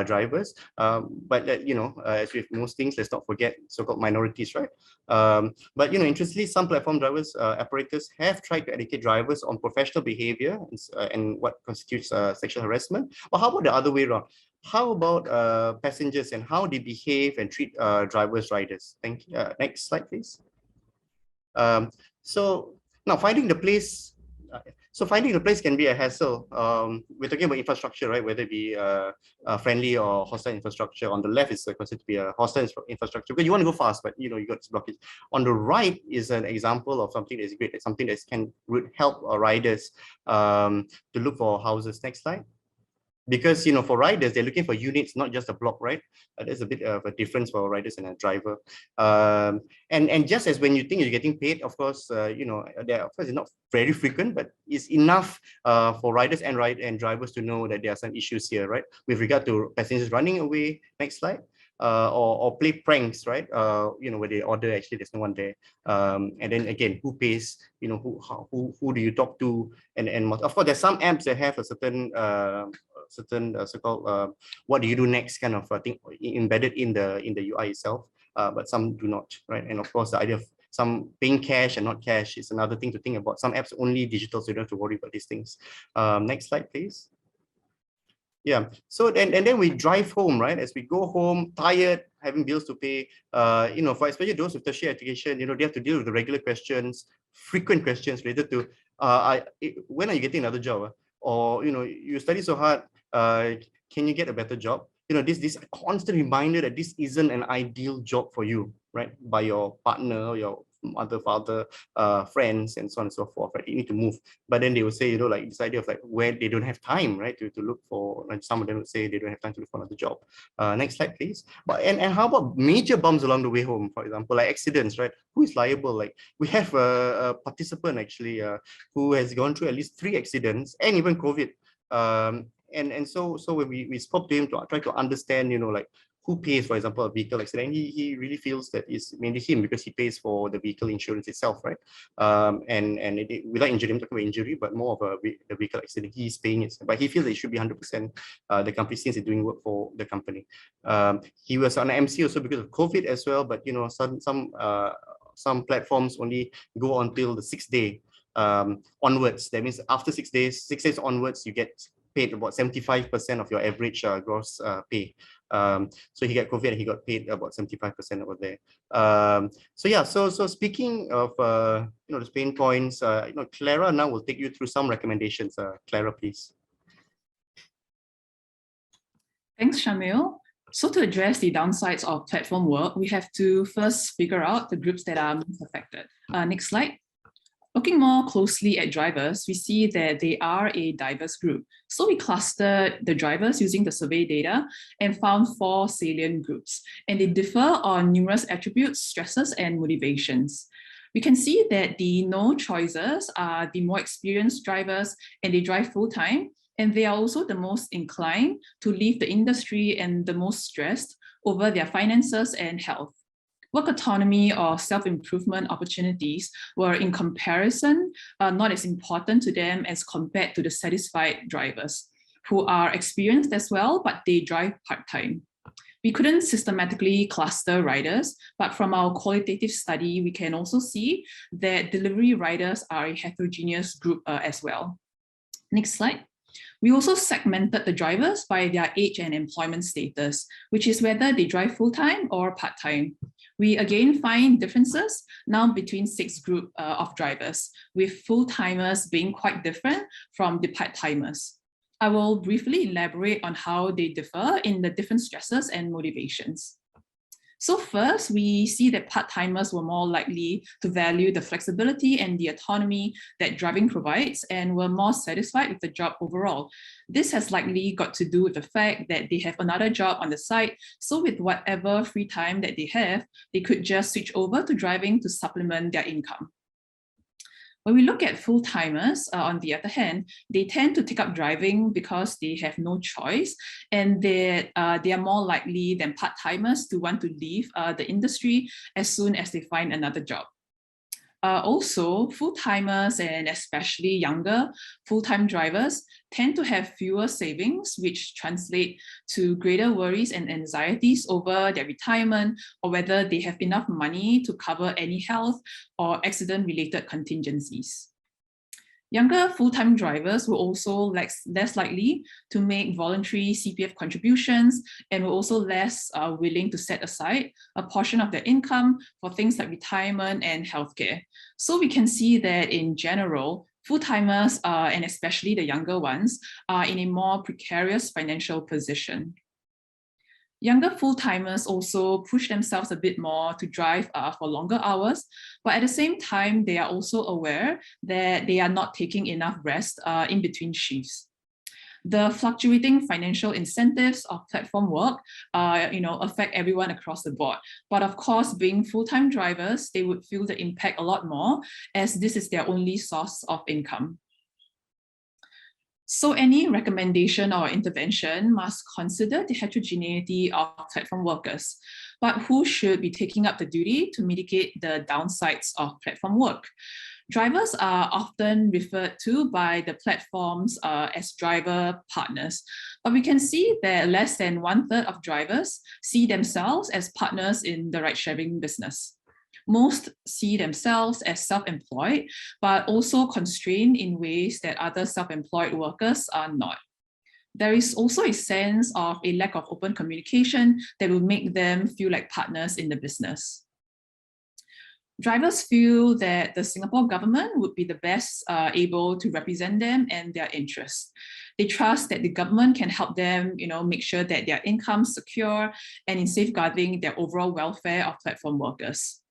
Speaker 4: drivers. But as with most things, let's not forget so-called minorities, right? But interestingly, some platform drivers, operators have tried to educate drivers on professional behavior and what constitutes sexual harassment. But how about the other way around? How about passengers and how they behave and treat riders? Thank you. Next slide, please. So now finding the place. So finding a place can be a hassle. We're talking about infrastructure, right? Whether it be friendly or hostile infrastructure. On the left is considered to be a hostile infrastructure because you want to go fast, but you got this blockage. On the right is an example of something that's great, something that would help riders to look for houses. Next slide. Because for riders, they're looking for units, not just a block, right? There's a bit of a difference for riders and a driver. And just as when you think you're getting paid, of course, it's not very frequent, but it's enough for riders and drivers to know that there are some issues here, right? With regard to passengers running away. Next slide. Or play pranks, right? Where they order, actually there's no one there. And then again, who pays? Who do you talk to? And of course, there's some apps that have a certain so-called what do you do next kind of thing embedded in the UI itself, but some do not, right? And of course, the idea of some paying cash and not cash is another thing to think about. Some apps only digital, so you don't have to worry about these things. Next slide, please. Yeah, so then we drive home, right? As we go home, tired, having bills to pay, for especially those with tertiary education, they have to deal with the regular questions, frequent questions related to, when are you getting another job? Or, you study so hard, can you get a better job? This constant reminder that this isn't an ideal job for you, right? By your partner, your mother, father, friends, and so on and so forth, right? You need to move. But then they will say, like this idea of like where they don't have time, right? To look for, and some of them would say they don't have time to look for another job. Next slide, please. But and how about major bumps along the way home, for example, like accidents, right? Who is liable? Like we have a participant actually who has gone through at least 3 accidents and even COVID. And so when we spoke to him to try to understand, like who pays, for example, a vehicle accident, he really feels that it's mainly him because he pays for the vehicle insurance itself, right? Without injury, I'm talking about injury, but more of the vehicle accident, he's paying it, but he feels that it should be 100% the company since he's doing work for the company. He was on MC also because of COVID as well, but some platforms only go until the 6th day onwards. That means after 6 days, 6 days onwards, you get paid about 75% of your average gross pay. So he got COVID and he got paid about 75% over there. So speaking of the pain points, Clara now will take you through some recommendations. Clara, please.
Speaker 5: Thanks, Shamil. So to address the downsides of platform work, we have to first figure out the groups that are most affected. Next slide. Looking more closely at drivers, we see that they are a diverse group. So we clustered the drivers using the survey data and found 4 salient groups, and they differ on numerous attributes, stresses, and motivations. We can see that the no choices are the more experienced drivers, and they drive full-time, and they are also the most inclined to leave the industry and the most stressed over their finances and health. Work autonomy or self-improvement opportunities were, in comparison, not as important to them as compared to the satisfied drivers, who are experienced as well, but they drive part-time. We couldn't systematically cluster riders, but from our qualitative study, we can also see that delivery riders are a heterogeneous group as well. Next slide. We also segmented the drivers by their age and employment status, which is whether they drive full-time or part-time. We again find differences now between 6 groups of drivers, with full-timers being quite different from the part-timers. I will briefly elaborate on how they differ in the different stresses and motivations. So first, we see that part-timers were more likely to value the flexibility and the autonomy that driving provides and were more satisfied with the job overall. This has likely got to do with the fact that they have another job on the side, so with whatever free time that they have, they could just switch over to driving to supplement their income. When we look at full-timers, on the other hand, they tend to take up driving because they have no choice, and they are more likely than part-timers to want to leave the industry as soon as they find another job. Also, full-timers and especially younger full-time drivers tend to have fewer savings, which translate to greater worries and anxieties over their retirement or whether they have enough money to cover any health or accident-related contingencies. Younger full-time drivers were also less likely to make voluntary CPF contributions and were also less willing to set aside a portion of their income for things like retirement and healthcare. So we can see that in general, full-timers, and especially the younger ones, are in a more precarious financial position. Younger full-timers also push themselves a bit more to drive for longer hours, but at the same time, they are also aware that they are not taking enough rest in between shifts. The fluctuating financial incentives of platform work, affect everyone across the board. But of course, being full-time drivers, they would feel the impact a lot more as this is their only source of income. So any recommendation or intervention must consider the heterogeneity of platform workers, but who should be taking up the duty to mitigate the downsides of platform work? Drivers are often referred to by the platforms as driver partners, but we can see that less than 1/3 of drivers see themselves as partners in the ride-sharing business. Most see themselves as self-employed, but also constrained in ways that other self-employed workers are not. There is also a sense of a lack of open communication that will make them feel like partners in the business. Drivers feel that the Singapore government would be the best able to represent them and their interests. They trust that the government can help them, make sure that their income is secure and in safeguarding their overall welfare of platform workers.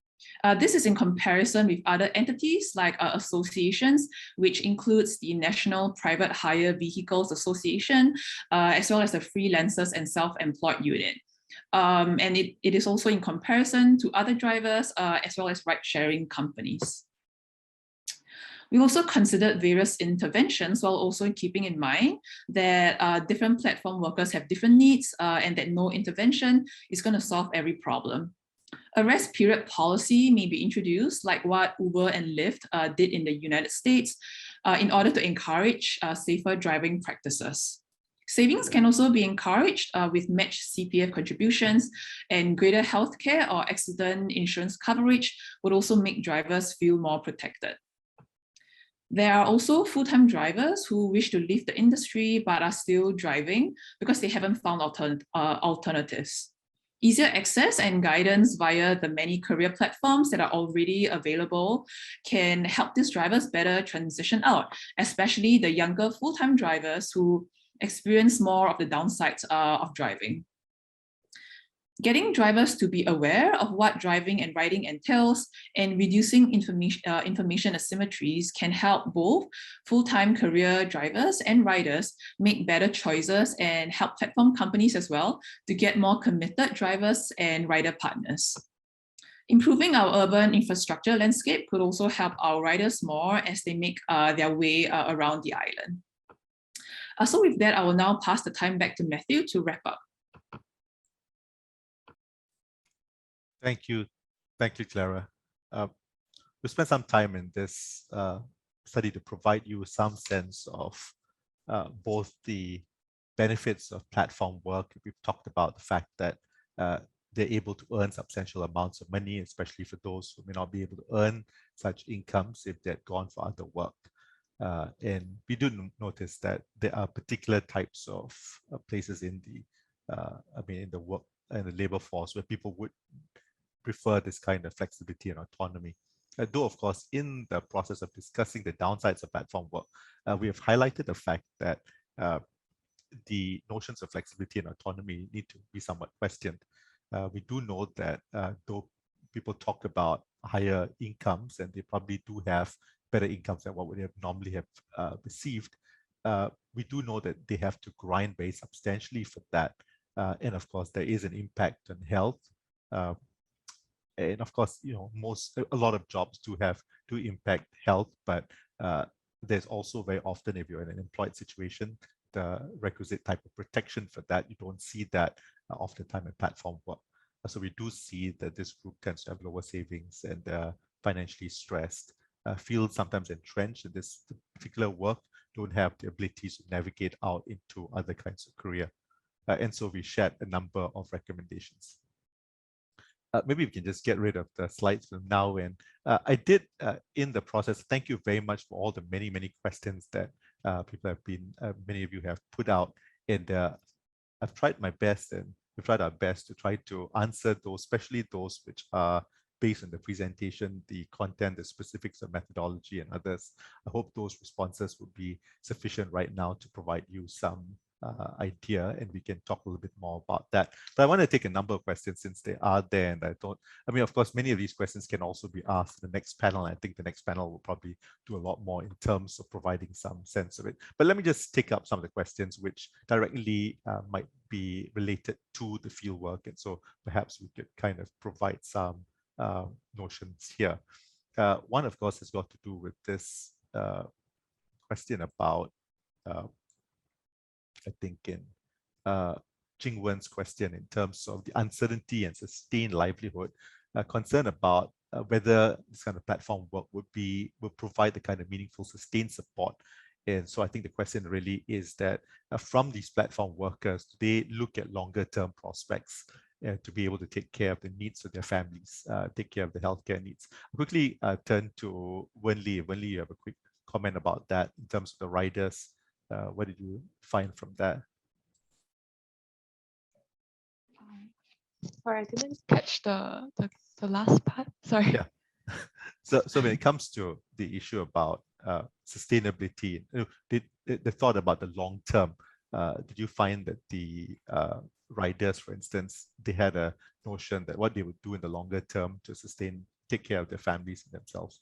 Speaker 5: This is in comparison with other entities like associations, which includes the National Private Hire Vehicles Association, as well as the Freelancers and Self-Employed Unit. And it is also in comparison to other drivers, as well as ride-sharing companies. We also considered various interventions while also keeping in mind that different platform workers have different needs and that no intervention is going to solve every problem. A rest period policy may be introduced, like what Uber and Lyft did in the United States, in order to encourage safer driving practices. Savings can also be encouraged with matched CPF contributions, and greater healthcare or accident insurance coverage would also make drivers feel more protected. There are also full-time drivers who wish to leave the industry but are still driving because they haven't found alternatives. Easier access and guidance via the many career platforms that are already available can help these drivers better transition out, especially the younger full-time drivers who experience more of the downsides of driving. Getting drivers to be aware of what driving and riding entails and reducing information asymmetries can help both full-time career drivers and riders make better choices and help platform companies as well to get more committed drivers and rider partners. Improving our urban infrastructure landscape could also help our riders more as they make their way around the island. So with that, I will now pass the time back to Matthew to wrap up.
Speaker 1: Thank you, Clara. We spent some time in this study to provide you some sense of both the benefits of platform work. We've talked about the fact that they're able to earn substantial amounts of money, especially for those who may not be able to earn such incomes if they're gone for other work. And we do notice that there are particular types of places in the work and the labor force where people would prefer this kind of flexibility and autonomy. Though, of course, in the process of discussing the downsides of platform work, we have highlighted the fact that the notions of flexibility and autonomy need to be somewhat questioned. We do know that though people talk about higher incomes, and they probably do have better incomes than what we have normally have received, we do know that they have to grind very substantially for that. And of course, there is an impact on health. And of course, a lot of jobs do impact health, but there's also very often, if you're in an employed situation, the requisite type of protection for that. You don't see that oftentimes in platform work. So we do see that this group tends to have lower savings and financially stressed, feel sometimes entrenched in this particular work, don't have the abilities to navigate out into other kinds of career. And so we shared a number of recommendations. Maybe we can just get rid of the slides from now. And I did, in the process, thank you very much for all the many, many questions that people have been, many of you have put out. And I've tried my best, and we've tried our best to try to answer those, especially those which are based on the presentation, the content, the specifics of methodology and others. I hope those responses would be sufficient right now to provide you some idea, and we can talk a little bit more about that. But I want to take a number of questions since they are there, and I mean, of course, many of these questions can also be asked in the next panel. I think the next panel will probably do a lot more in terms of providing some sense of it. But let me just take up some of the questions which directly might be related to the fieldwork, and so perhaps we could kind of provide some notions here. One, of course, has got to do with this question about I think in Jing Wen's question in terms of the uncertainty and sustained livelihood, concern about whether this kind of platform work will provide the kind of meaningful sustained support. And so I think the question really is that from these platform workers, do they look at longer term prospects to be able to take care of the needs of their families, take care of the healthcare needs? I'll quickly turn to Wen-Li. Wen-Li, you have a quick comment about that in terms of the riders. What did you find from that?
Speaker 2: Sorry, I didn't catch the last part. Sorry.
Speaker 1: Yeah. So when it comes to the issue about sustainability, the thought about the long term, did you find that the riders, for instance, they had a notion that what they would do in the longer term to take care of their families and themselves?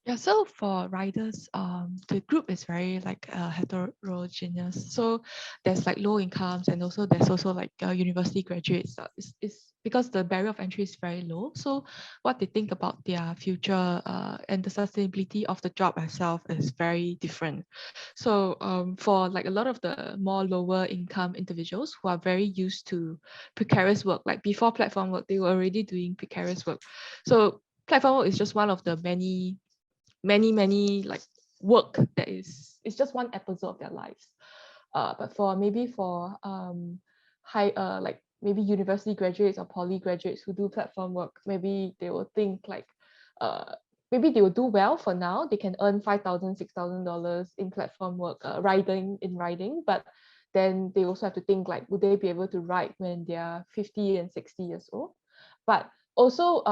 Speaker 2: Yeah, so for riders, the group is very like heterogeneous. So there's like low incomes, and also there's also like university graduates. It's because the barrier of entry is very low. So what they think about their future and the sustainability of the job itself is very different. So for like a lot of the more lower income individuals who are very used to precarious work, like before platform work, they were already doing precarious work. So platform work is just one of the many like work that it's just one episode of their lives. But for like maybe university graduates or poly graduates who do platform work, maybe they will think like maybe they will do well for now. They can earn $5,000, $6,000 in platform work, riding, but then they also have to think like, would they be able to ride when they are 50 and 60 years old? But also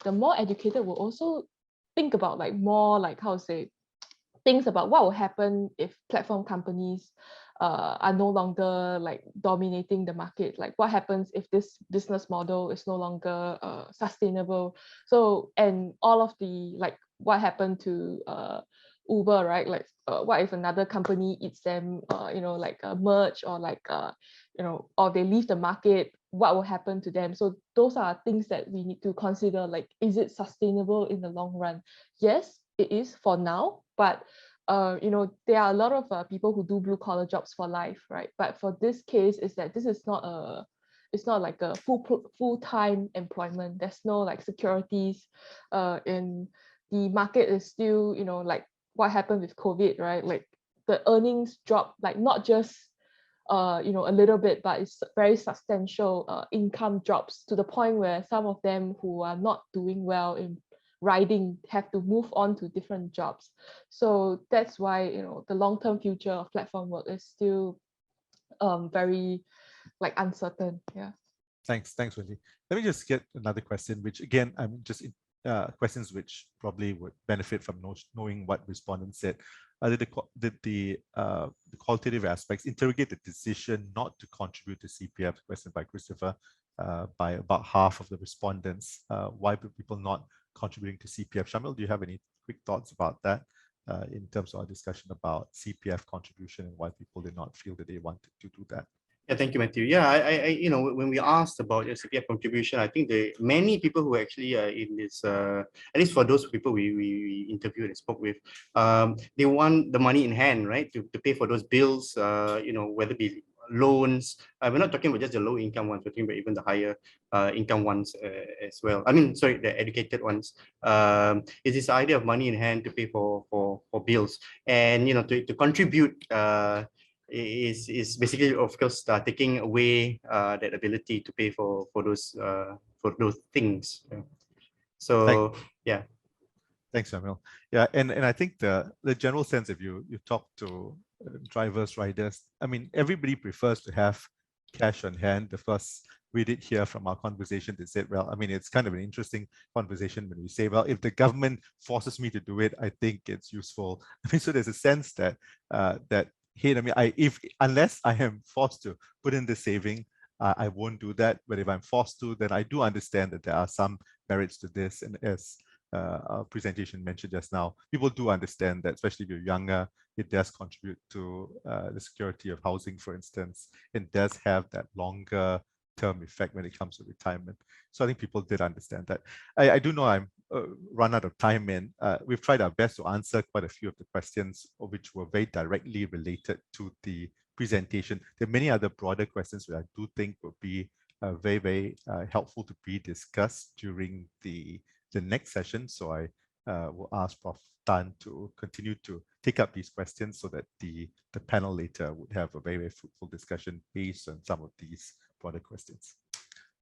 Speaker 2: the more educated will also think about like more like how to say things about what will happen if platform companies are no longer like dominating the market. Like what happens if this business model is no longer sustainable? So, and all of the like what happened to Uber, right? Like what if another company eats them, like a merge, or like or they leave the market, what will happen to them? So those are things that we need to consider, like, is it sustainable in the long run? Yes, it is for now, but there are a lot of people who do blue collar jobs for life, right? But for this case, is that this is not it's not like a full-time employment. There's no like securities in the market. Is still, like what happened with COVID, right? Like the earnings drop, like not just a little bit, but it's very substantial income drops to the point where some of them who are not doing well in riding have to move on to different jobs. So that's why the long-term future of platform work is still very like uncertain. Yeah.
Speaker 1: Thanks, Wendy. Let me just get another question, which again, I'm just questions which probably would benefit from knowing what respondents said. Did the qualitative aspects interrogate the decision not to contribute to CPF? Question by Christopher, by about half of the respondents. Why were people not contributing to CPF? Shamil, do you have any quick thoughts about that in terms of our discussion about CPF contribution and why people did not feel that they wanted to do that?
Speaker 4: Yeah, thank you, Matthew. Yeah, I when we asked about your CPF contribution, I think many people who actually in this, at least for those people we interviewed and spoke with, they want the money in hand, right, to pay for those bills, whether it be loans. We're not talking about just the low income ones, we're talking about even the higher income ones as well. I mean, sorry, the educated ones. It's this idea of money in hand to pay for bills, and to contribute is basically, of course, taking away that ability to pay for those things. Yeah. So yeah.
Speaker 1: Thanks, Shamil. Yeah, and I think the general sense, if you talk to drivers, riders, I mean, everybody prefers to have cash on hand. Of course, we did hear from our conversation that said, well, I mean, it's kind of an interesting conversation when we say, well, if the government forces me to do it, I think it's useful. I mean, so there's a sense that hey, I mean, unless I am forced to put in the saving, I won't do that. But if I'm forced to, then I do understand that there are some merits to this. And as our presentation mentioned just now, people do understand that, especially if you're younger, it does contribute to the security of housing, for instance. It does have that longer term effect when it comes to retirement. So I think people did understand that. I do know I'm run out of time, and we've tried our best to answer quite a few of the questions which were very directly related to the presentation. There are many other broader questions that I do think would be very, very helpful to be discussed during the next session. So I will ask Prof. Tan to continue to take up these questions so that the panel later would have a very, very fruitful discussion based on some of these broader questions.